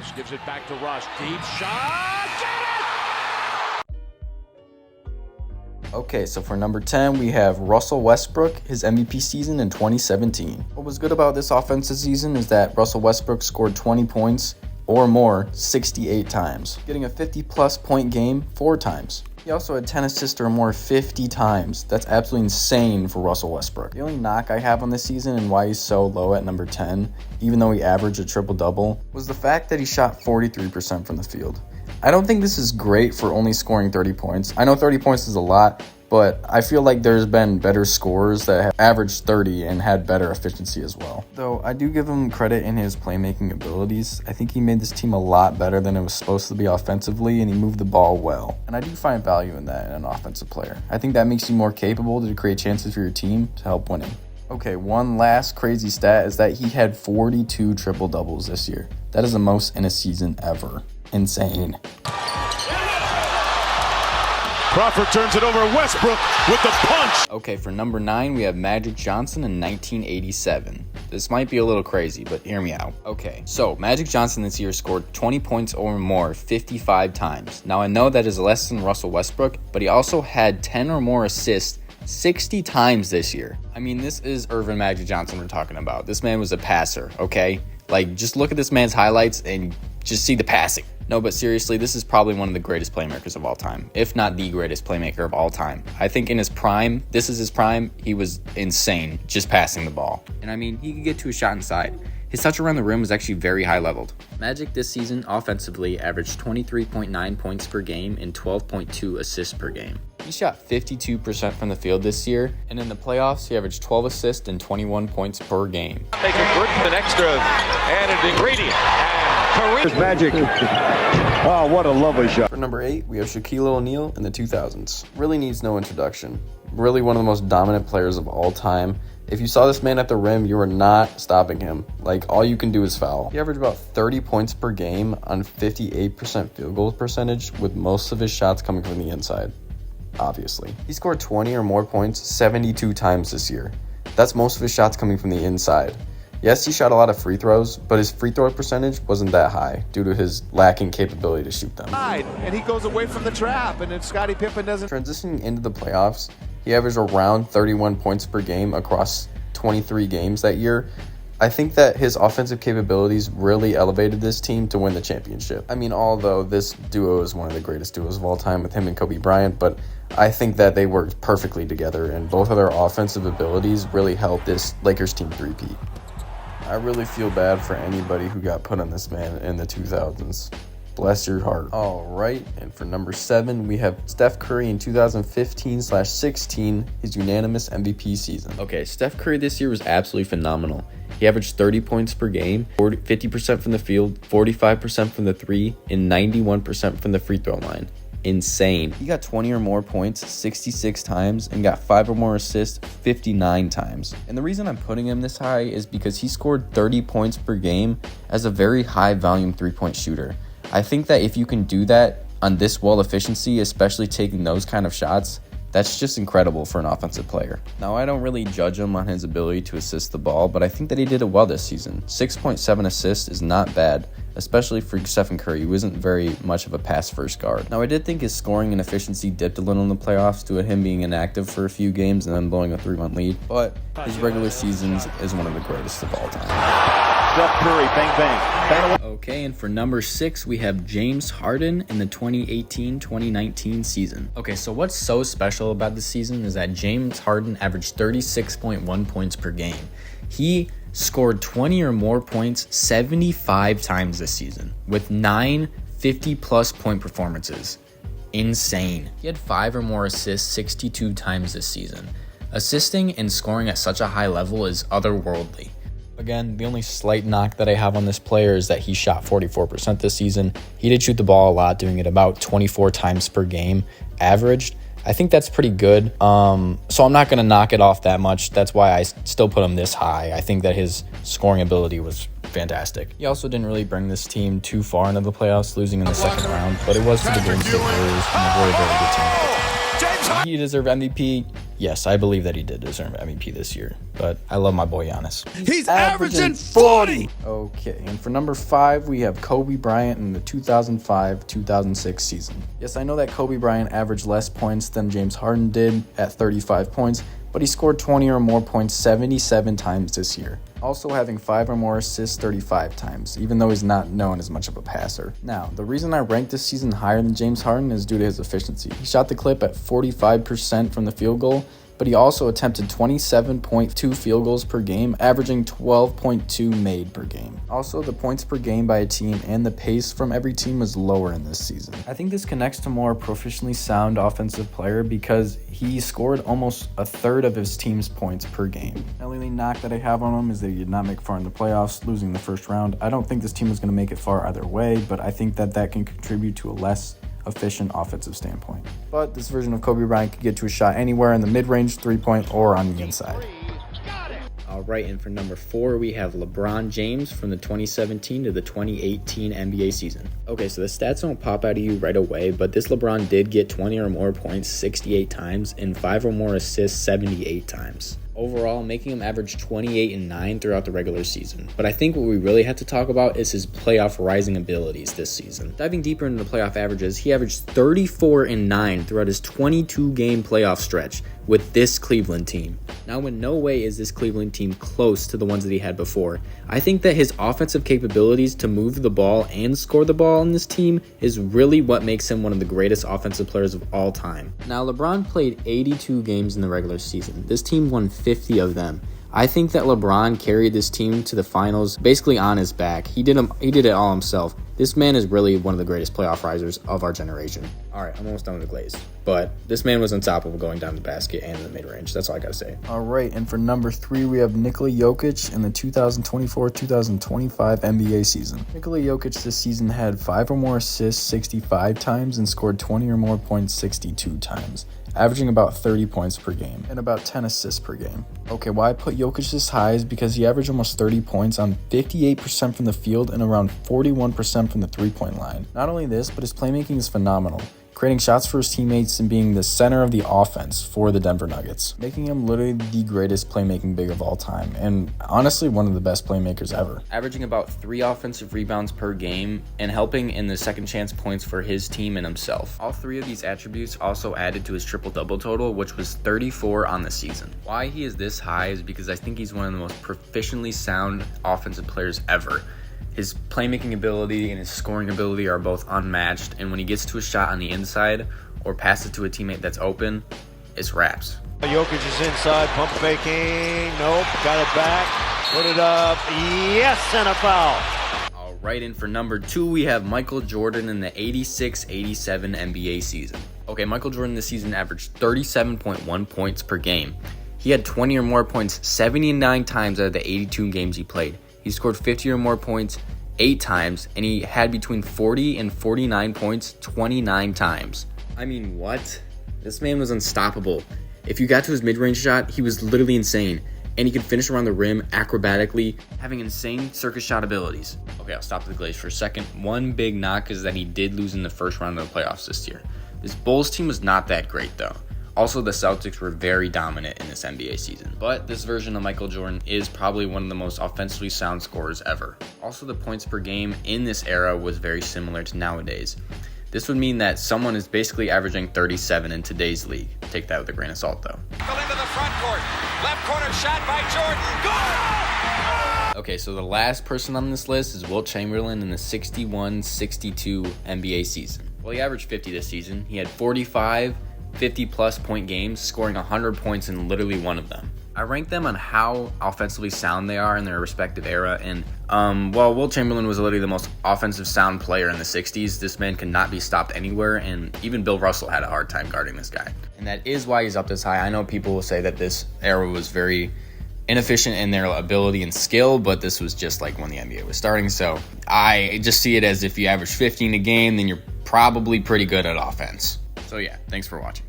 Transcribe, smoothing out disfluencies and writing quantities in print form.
Adams gives it back to Rush. Deep shot. Get it! Okay, so for number 10, we have Russell Westbrook, his MVP season in 2017. What was good about this offensive season is that Russell Westbrook scored 20 points or more 68 times, getting a 50-plus point game 4 times. He also had 10 assists or more 50 times. That's absolutely insane for Russell Westbrook. The only knock I have on this season and why he's so low at number 10, even though he averaged a triple-double, was the fact that he shot 43% from the field. I don't think this is great for only scoring 30 points. I know 30 points is a lot, but I feel like there's been better scorers that have averaged 30 and had better efficiency as well. Though I do give him credit in his playmaking abilities. I think he made this team a lot better than it was supposed to be offensively, and he moved the ball well. And I do find value in that in an offensive player. I think that makes you more capable to create chances for your team to help winning. Okay, one last crazy stat is that he had 42 triple-doubles this year. That is the most in a season ever. Insane. Crawford turns it over. Westbrook with the punch. Okay, for number 9, we have Magic Johnson in 1987. This might be a little crazy, but hear me out. Okay, so Magic Johnson this year scored 20 points or more 55 times. Now, I know that is less than Russell Westbrook, but he also had 10 or more assists 60 times this year. I mean, this is Irvin Magic Johnson we're talking about. This man was a passer, okay? Like, just look at this man's highlights and just see the passing. No, but seriously, this is probably one of the greatest playmakers of all time, if not the greatest playmaker of all time. I think in his prime, this is his prime, he was insane just passing the ball. And I mean, he could get to a shot inside. His touch around the rim was actually very high leveled. Magic this season offensively averaged 23.9 points per game and 12.2 assists per game. He shot 52% from the field this year, and in the playoffs, he averaged 12 assists and 21 points per game. Make it good, an extra added ingredient. Here's Magic. Oh, what a lovely shot. For number 8, we have Shaquille O'Neal in the 2000s. Really needs no introduction. Really one of the most dominant players of all time. If you saw this man at the rim, you were not stopping him. Like, all you can do is foul. He averaged about 30 points per game on 58% field goal percentage, with most of his shots coming from the inside. Obviously. He scored 20 or more points 72 times this year. That's most of his shots coming from the inside. Yes, he shot a lot of free throws, but his free throw percentage wasn't that high due to his lacking capability to shoot them. And he goes away from the trap, and then Scottie Pippen doesn't. Transitioning into the playoffs, he averaged around 31 points per game across 23 games that year. I think that his offensive capabilities really elevated this team to win the championship. I mean, although this duo is one of the greatest duos of all time with him and Kobe Bryant, but I think that they worked perfectly together, and both of their offensive abilities really helped this Lakers team three-peat. I really feel bad for anybody who got put on this man in the 2000s. Bless your heart. All right, and for number 7, we have Steph Curry in 2015/16, his unanimous MVP season. Okay, Steph Curry this year was absolutely phenomenal. He averaged 30 points per game, 50% from the field, 45% from the 3, and 91% from the free throw line. Insane. He got 20 or more points 66 times and got 5 or more assists 59 times. And the reason I'm putting him this high is because he scored 30 points per game as a very high volume 3-point shooter. I think that if you can do that on this well efficiency, especially taking those kind of shots, that's just incredible for an offensive player. Now, I don't really judge him on his ability to assist the ball, but I think that he did it well this season. 6.7 assists is not bad, especially for Stephen Curry, who isn't very much of a pass-first guard. Now, I did think his scoring and efficiency dipped a little in the playoffs due to him being inactive for a few games and then blowing a 3-1 lead, but his regular seasons is one of the greatest of all time. Steph Curry, bang, bang. Okay, and for number 6, we have James Harden in the 2018-2019 season. Okay, so what's so special about this season is that James Harden averaged 36.1 points per game. He scored 20 or more points 75 times this season, with 9 50-plus point performances. Insane. He had 5 or more assists 62 times this season. Assisting and scoring at such a high level is otherworldly. Again, the only slight knock that I have on this player is that he shot 44% this season. He did shoot the ball a lot, doing it about 24 times per game averaged. I think that's pretty good. So I'm not going to knock it off that much. That's why I still put him this high. I think that his scoring ability was fantastic. He also didn't really bring this team too far into the playoffs, losing in the second round, but it was to the Golden State Warriors and a very, very good team at the time. He deserved MVP. yes, I believe that he did deserve MVP this year, but I love my boy Giannis. He's averaging 40. Okay, and for number 5, we have Kobe Bryant in the 2005-2006 season. Yes, I know that Kobe Bryant averaged less points than James Harden did at 35 points, but he scored 20 or more points 77 times this year, also having 5 or more assists 35 times, even though he's not known as much of a passer. Now, the reason I ranked this season higher than James Harden is due to his efficiency. He shot the clip at 45% from the field goal, but he also attempted 27.2 field goals per game, averaging 12.2 made per game. Also, the points per game by a team and the pace from every team was lower in this season. I think this connects to more proficiently sound offensive player because he scored almost a third of his team's points per game. The only knock that I have on him is that he did not make far in the playoffs, losing the first round. I don't think this team is going to make it far either way, but I think that can contribute to a less efficient offensive standpoint. But this version of Kobe Bryant could get to a shot anywhere in the mid-range, 3-point, or on the inside. All right, and for number 4, we have LeBron James from the 2017 to the 2018 NBA season. Okay, so the stats don't pop out of you right away, but this LeBron did get 20 or more points 68 times and 5 or more assists 78 times. Overall, making him average 28 and 9 throughout the regular season. But I think what we really have to talk about is his playoff rising abilities this season. Diving deeper into the playoff averages, he averaged 34 and 9 throughout his 22-game playoff stretch with this Cleveland team. Now, in no way is this Cleveland team close to the ones that he had before. I think that his offensive capabilities to move the ball and score the ball in this team is really what makes him one of the greatest offensive players of all time. Now, LeBron played 82 games in the regular season. This team won 50 of them. I think that LeBron carried this team to the finals basically on his back. He did it all himself. This man is really one of the greatest playoff risers of our generation. All right, I'm almost done with the glaze. But this man was unstoppable going down the basket and in the mid-range. That's all I got to say. All right, and for number 3, we have Nikola Jokic in the 2024-2025 NBA season. Nikola Jokic this season had 5 or more assists 65 times and scored 20 or more points 62 times, averaging about 30 points per game and about 10 assists per game. Okay, why I put Jokic this high is because he averaged almost 30 points on 58% from the field and around 41% from the three-point line. Not only this, but his playmaking is phenomenal, creating shots for his teammates and being the center of the offense for the Denver Nuggets, making him literally the greatest playmaking big of all time, and honestly one of the best playmakers ever. Averaging about 3 offensive rebounds per game and helping in the second chance points for his team and himself. All 3 of these attributes also added to his triple-double total, which was 34 on the season. Why he is this high is because I think he's one of the most proficiently sound offensive players ever. His playmaking ability and his scoring ability are both unmatched, and when he gets to a shot on the inside or passes to a teammate that's open, it's wraps. Jokic is inside, pump faking, nope, got it back, put it up, yes, and a foul. All right, and for number 2, we have Michael Jordan in the 86-87 NBA season. Okay, Michael Jordan this season averaged 37.1 points per game. He had 20 or more points 79 times out of the 82 games he played. He scored 50 or more points 8 times, and he had between 40 and 49 points 29 times. I mean, what? This man was unstoppable. If you got to his mid-range shot, he was literally insane, and he could finish around the rim acrobatically, having insane circus shot abilities. Okay, I'll stop the glaze for a second. One big knock is that he did lose in the first round of the playoffs this year. This Bulls team was not that great, though. Also, the Celtics were very dominant in this NBA season. But this version of Michael Jordan is probably one of the most offensively sound scorers ever. Also, the points per game in this era was very similar to nowadays. This would mean that someone is basically averaging 37 in today's league. Take that with a grain of salt, though. Into the front court. Left corner shot by Jordan. Goal! Okay, so the last person on this list is Wilt Chamberlain in the 61-62 NBA season. Well, he averaged 50 this season. He had 45 50-plus point games, scoring 100 points in literally one of them. I rank them on how offensively sound they are in their respective era, and while Wilt Chamberlain was literally the most offensive sound player in the 60s, this man could not be stopped anywhere, and even Bill Russell had a hard time guarding this guy. And that is why he's up this high. I know people will say that this era was very inefficient in their ability and skill, but this was just like when the NBA was starting, so I just see it as if you average 15 a game, then you're probably pretty good at offense. So yeah, thanks for watching.